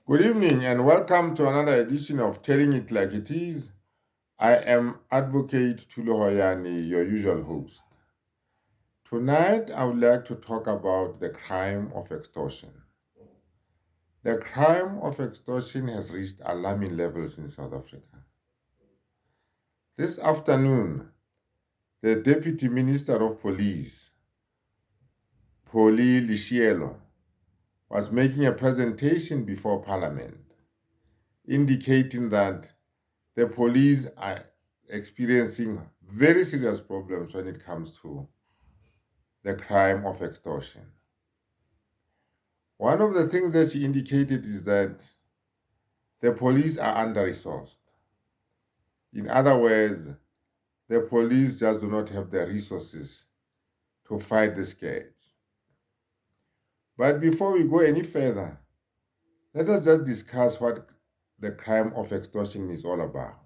Good evening and welcome to another edition of Telling It Like It Is. I am Advocate Tulu Hoyani, your usual host. Tonight, I would like to talk about the crime of extortion. The crime of extortion has reached alarming levels in South Africa. This afternoon, the Deputy Minister of Police, Poli Lishielo, was making a presentation before Parliament, indicating that the police are experiencing very serious problems when it comes to the crime of extortion. One of the things that she indicated is that the police are under-resourced. In other words, the police just do not have the resources to fight the scourge. But before we go any further, let us just discuss what the crime of extortion is all about.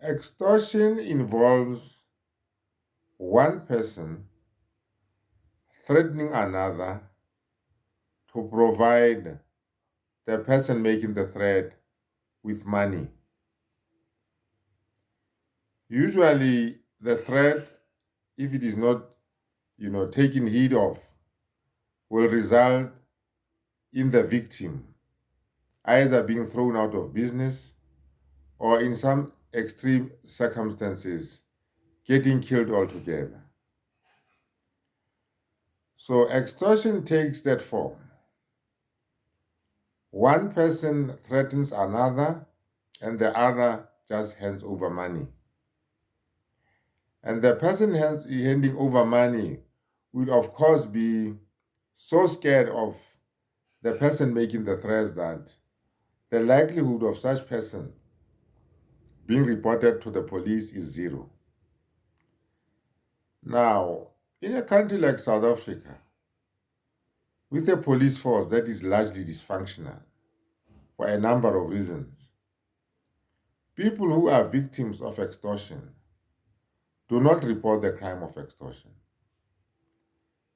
Extortion involves one person threatening another to provide the person making the threat with money. Usually, the threat, if it is not, taken heed of, will result in the victim either being thrown out of business or, in some extreme circumstances, getting killed altogether. So, extortion takes that form. One person threatens another, and the other just hands over money. And the person handing over money would, of course, be so scared of the person making the threats that the likelihood of such person being reported to the police is zero. Now, in a country like South Africa, with a police force that is largely dysfunctional for a number of reasons, people who are victims of extortion do not report the crime of extortion.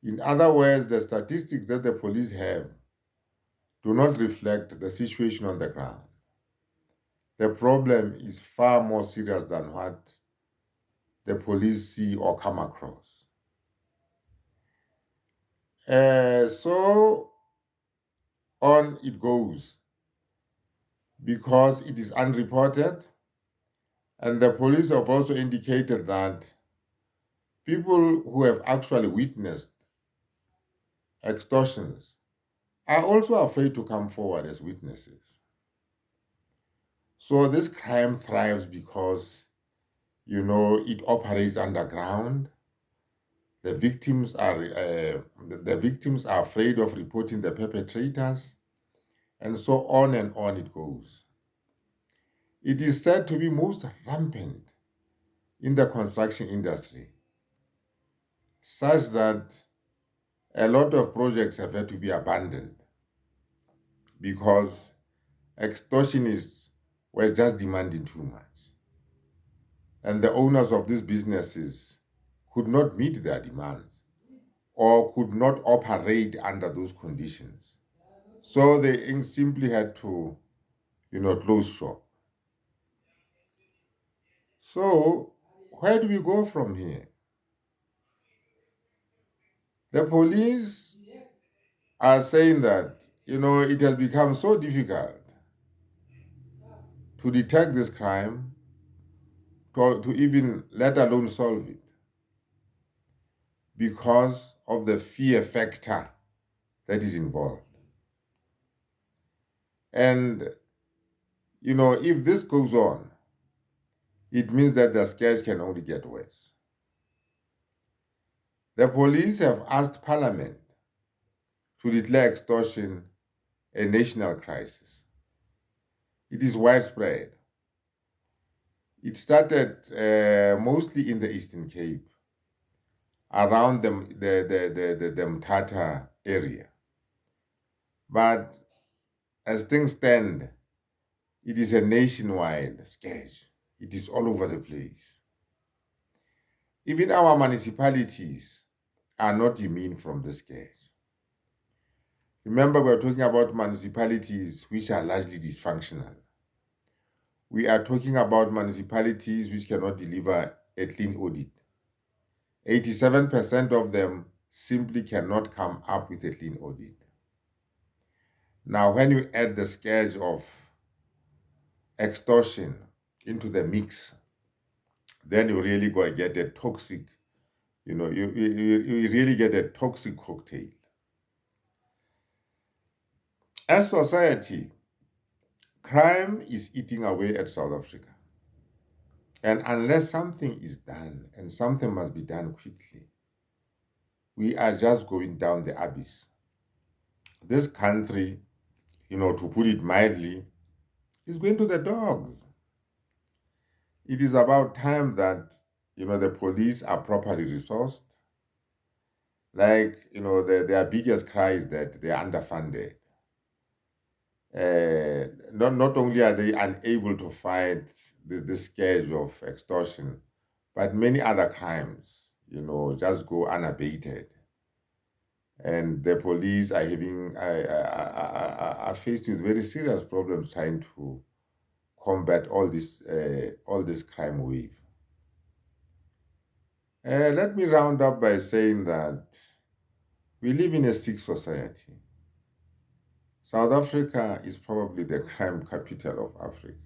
In other words, the statistics that the police have do not reflect the situation on the ground. The problem is far more serious than what the police see or come across. So on it goes because it is unreported, and the police have also indicated that people who have actually witnessed extortions are also afraid to come forward as witnesses. So this crime thrives because, it operates underground. The victims are afraid of reporting the perpetrators, and so on and on it goes. It is said to be most rampant in the construction industry, such that a lot of projects have had to be abandoned because extortionists were just demanding too much. And the owners of these businesses could not meet their demands or could not operate under those conditions. So they simply had to, close shop. So where do we go from here? The police are saying that, it has become so difficult to detect this crime, to even let alone solve it, because of the fear factor that is involved. And, if this goes on, it means that the scourge can only get worse. The police have asked Parliament to declare extortion a national crisis. It is widespread. It started mostly in the Eastern Cape, around the Mthatha area. But as things stand, it is a nationwide scourge. It is all over the place. Even our municipalities are not immune from the scourge. Remember, we're talking about municipalities which are largely dysfunctional. We are talking about municipalities which cannot deliver a clean audit. 87% of them simply cannot come up with a clean audit. Now, when you add the scourge of extortion into the mix, then you really go and get a toxic, you really get a toxic cocktail. As society, crime is eating away at South Africa. And unless something is done, and something must be done quickly, we are just going down the abyss. This country, to put it mildly, is going to the dogs. It is about time that, the police are properly resourced. Like, their biggest cry is that they are underfunded. Not only are they unable to fight the scourge of extortion, but many other crimes, just go unabated. And the police are are faced with very serious problems trying to combat all this crime wave. Let me round up by saying that we live in a sick society. South Africa is probably the crime capital of Africa.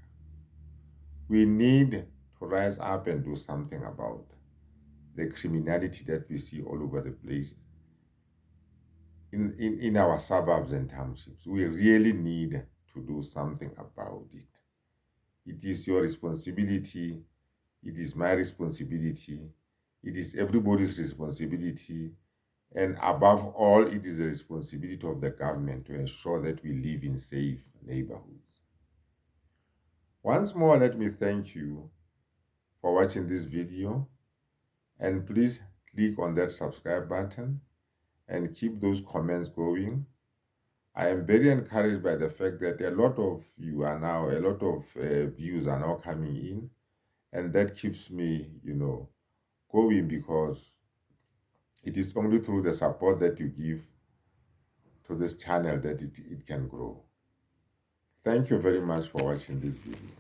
We need to rise up and do something about the criminality that we see all over the place in our suburbs and townships. We really need to do something about it. It is your responsibility. It is my responsibility. It is everybody's responsibility. And above all, it is the responsibility of the government to ensure that we live in safe neighborhoods. Once more, let me thank you for watching this video. And please click on that subscribe button and keep those comments going. I am very encouraged by the fact that a lot of views are now coming in, and that keeps me, going, because it is only through the support that you give to this channel that it can grow. Thank you very much for watching this video.